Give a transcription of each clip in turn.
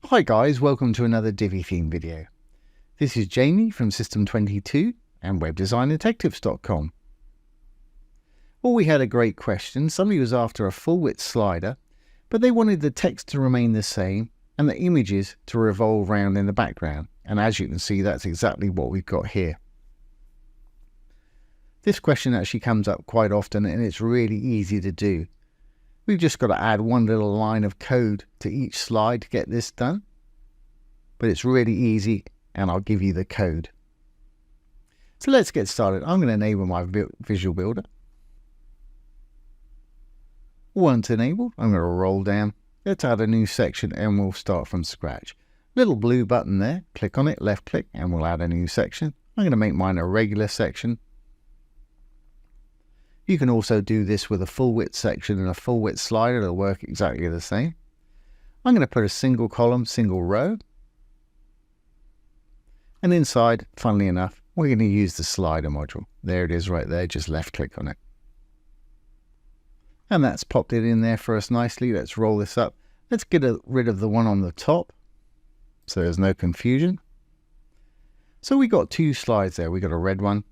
Hi guys, welcome to another Divi theme video. This is Jamie from System22 and webdesigndetectives.com. Well, we had a great question. Somebody was after a full width slider, but they wanted the text to remain the same and the images to revolve around in the background. And as you can see, that's exactly what we've got here. This question actually comes up quite often and it's really easy to do. We've just got to add one little line of code to each slide to get this done. But it's really easy and I'll give you the code. So let's get started. I'm going to enable my Visual Builder. Once enabled, I'm going to roll down. Let's add a new section and we'll start from scratch. Little blue button there, click on it, left click, and we'll add a new section. I'm going to make mine a regular section. You can also do this with a full width section and a full width slider. It'll work exactly the same. I'm going to put a single column, single row. And inside, funnily enough, we're going to use the slider module. There it is right there. Just left click on it. And that's popped it in there for us nicely. Let's roll this up. Let's get rid of the one on the top so there's no confusion. So we got two slides there. We got a red one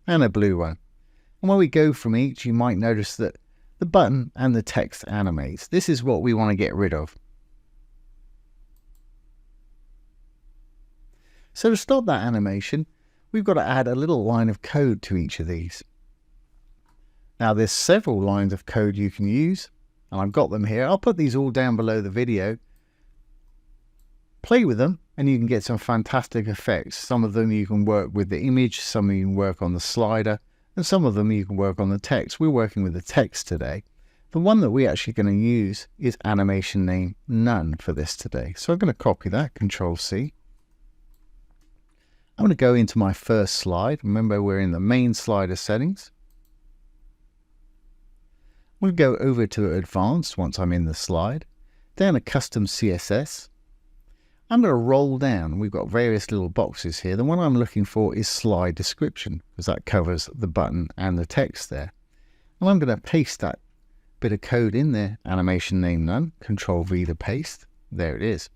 and a blue one. And when we go from each, you might notice that the button and the text animates. This is what we want to get rid of. So to stop that animation, we've got to add a little line of code to each of these. Now there's several lines of code you can use, and I've got them here. I'll put these all down below the video. Play with them and you can get some fantastic effects. Some of them you can work with the image, some of you can work on the slider, and some of them you can work on the text. We're working with the text today. The one that we're actually going to use is animation name none for this today. So I'm going to copy that, Control C. I'm going to go into my first slide. Remember, we're in the main slider settings. We'll go over to Advanced once I'm in the slide. Down to Custom CSS. I'm going to roll down. We've got various little boxes here. The one I'm looking for is slide description, because that covers the button and the text there. And I'm going to paste that bit of code in there. Animation name none. Control V to paste. There it is.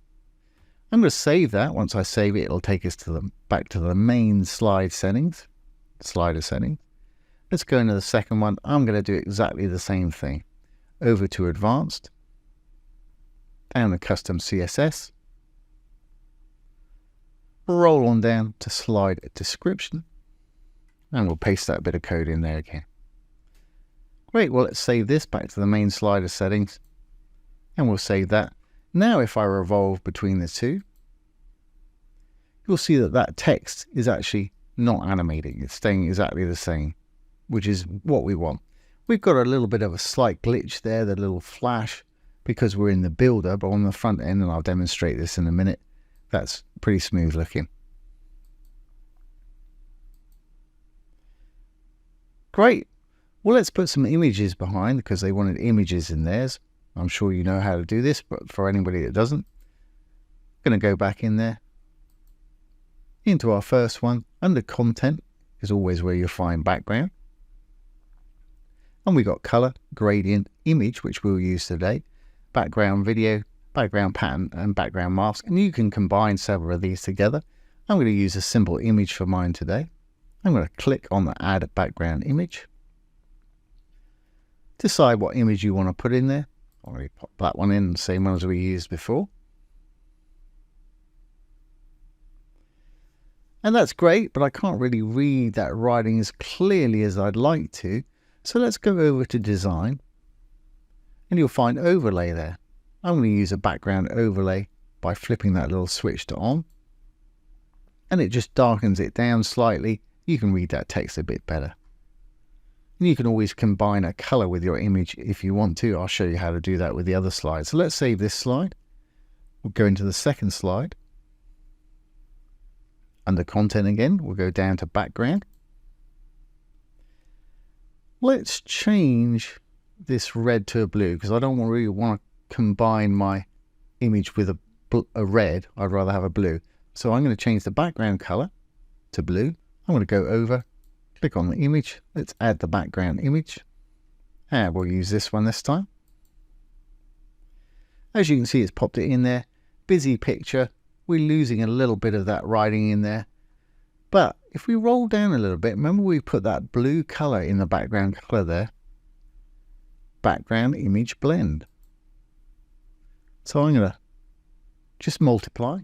I'm going to save that. Once I save it, it'll take us to back to the main slider settings. Let's go into the second one. I'm going to do exactly the same thing. Over to Advanced. Down to Custom CSS. Roll on down to slide description. And we'll paste that bit of code in there again. Great. Well, let's save this back to the main slider settings. And we'll save that. Now if I revolve between the two, you'll see that that text is actually not animating. It's staying exactly the same, which is what we want. We've got a little bit of a slight glitch there, the little flash, because we're in the builder, but on the front end, and I'll demonstrate this in a minute, that's pretty smooth looking. Great. Well, let's put some images behind because they wanted images in theirs. I'm sure you know how to do this, but for anybody that doesn't, I'm going to go back in there into our first one. Under content is always where you'll find background. And we got color, gradient, image, which we'll use today, background video, background pattern, and background mask. And you can combine several of these together. I'm going to use a simple image for mine today. I'm going to click on the add background image. Decide what image you want to put in there. Already pop that one in, the same one as we used before. And that's great, but I can't really read that writing as clearly as I'd like to. So let's go over to Design. And you'll find Overlay there. I'm going to use a background overlay by flipping that little switch to on. And it just darkens it down slightly. You can read that text a bit better. And you can always combine a color with your image if you want to. I'll show you how to do that with the other slides. So let's save this slide. We'll go into the second slide. Under content again, we'll go down to background. Let's change this red to a blue because I don't really want to combine my image with a red. I'd rather have a blue. So I'm going to change the background color to blue. I'm going to go over. Click on the image. Let's add the background image. And we'll use this one this time. As you can see, it's popped it in there. Busy picture. We're losing a little bit of that writing in there. But if we roll down a little bit, remember we put that blue color in the background color there. Background image blend. So I'm going to just multiply.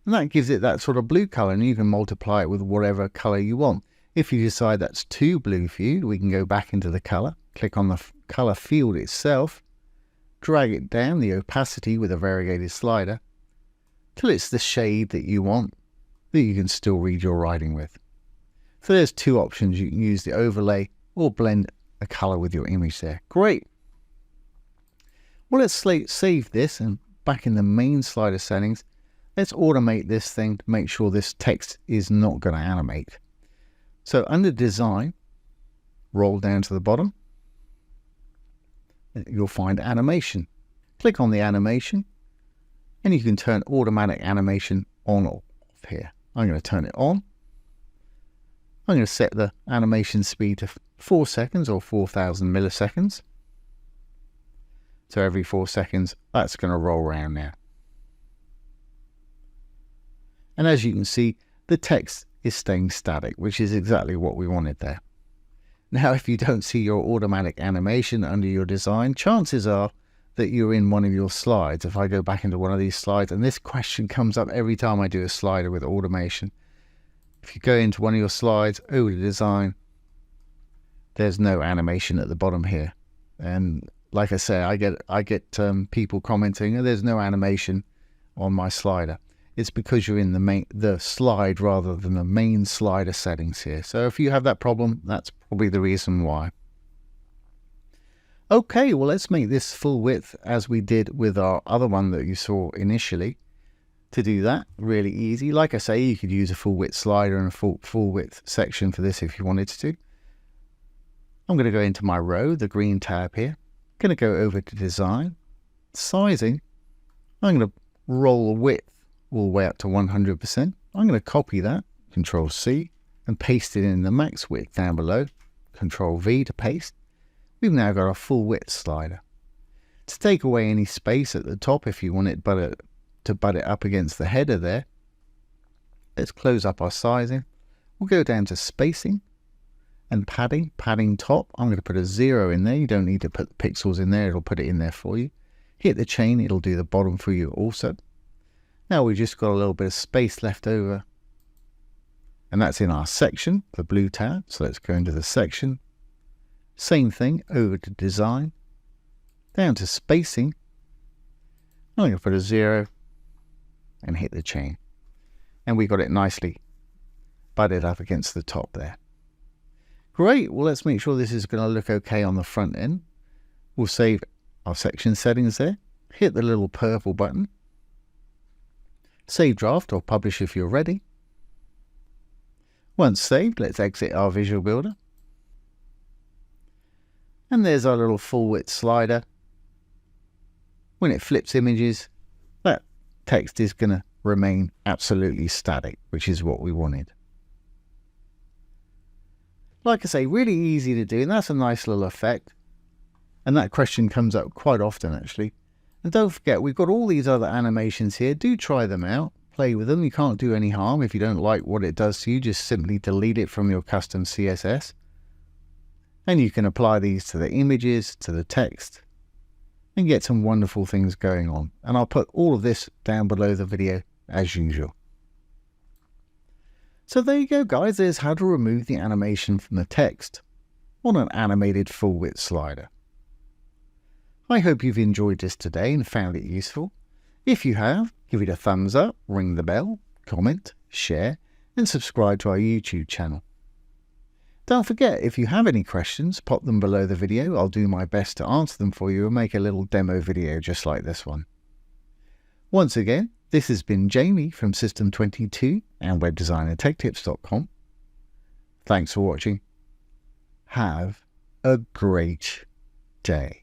And that gives it that sort of blue color, and you can multiply it with whatever color you want. If you decide that's too blue for you, we can go back into the color, click on the color field itself, drag it down, the opacity with a variegated slider, till it's the shade that you want, that you can still read your writing with. So there's two options. You can use the overlay or blend a color with your image there. Great. Well, let's save this, and back in the main slider settings, let's automate this thing to make sure this text is not going to animate. So under design, roll down to the bottom, you'll find animation. Click on the animation, and you can turn automatic animation on or off here. I'm going to turn it on. I'm going to set the animation speed to 4 seconds or 4,000 milliseconds. So every 4 seconds, that's going to roll around now. And as you can see, the text is staying static, which is exactly what we wanted there. Now, if you don't see your automatic animation under your design, chances are that you're in one of your slides. If I go back into one of these slides, and this question comes up every time I do a slider with automation. If you go into one of your slides, over to design, there's no animation at the bottom here. And like I say, I get people commenting, oh, there's no animation on my slider. It's because you're in the slide rather than the main slider settings here. So if you have that problem, that's probably the reason why. Okay, well, let's make this full width as we did with our other one that you saw initially. To do that, really easy. Like I say, you could use a full width slider and a full width section for this if you wanted to. I'm going to go into my row, the green tab here. I'm going to go over to design, sizing. I'm going to roll the width all the way up to 100%. I'm going to copy that, Control C, and paste it in the max width down below. Control V to paste. We've now got a full width slider. To take away any space at the top, if you want it to butt it up against the header there, let's close up our sizing. We'll go down to spacing and padding top. I'm going to put a 0 in there. You don't need to put the pixels in there. It'll put it in there for you. Hit the chain. It'll do the bottom for you also. Now we've just got a little bit of space left over, and that's in our section, the blue tab. So let's go into the section. Same thing, over to design, down to spacing. I'm going to put a 0 and hit the chain. And we got it nicely butted up against the top there. Great, well, let's make sure this is going to look okay on the front end. We'll save our section settings there. Hit the little purple button. Save draft or publish if you're ready. Once saved, let's exit our visual builder. And there's our little full width slider. When it flips images, that text is going to remain absolutely static, which is what we wanted. Like I say, really easy to do, and that's a nice little effect. And that question comes up quite often, actually. And don't forget, we've got all these other animations here. Do try them out. Play with them. You can't do any harm. If you don't like what it does to you, just simply delete it from your custom CSS. And you can apply these to the images, to the text, and get some wonderful things going on. And I'll put all of this down below the video as usual. So there you go, guys. There's how to remove the animation from the text on an animated full width slider. I hope you've enjoyed this today and found it useful. If you have, give it a thumbs up, ring the bell, comment, share, and subscribe to our YouTube channel. Don't forget, if you have any questions, pop them below the video. I'll do my best to answer them for you and make a little demo video just like this one. Once again, this has been Jamie from System22 and webdesignertechtips.com. Thanks for watching. Have a great day.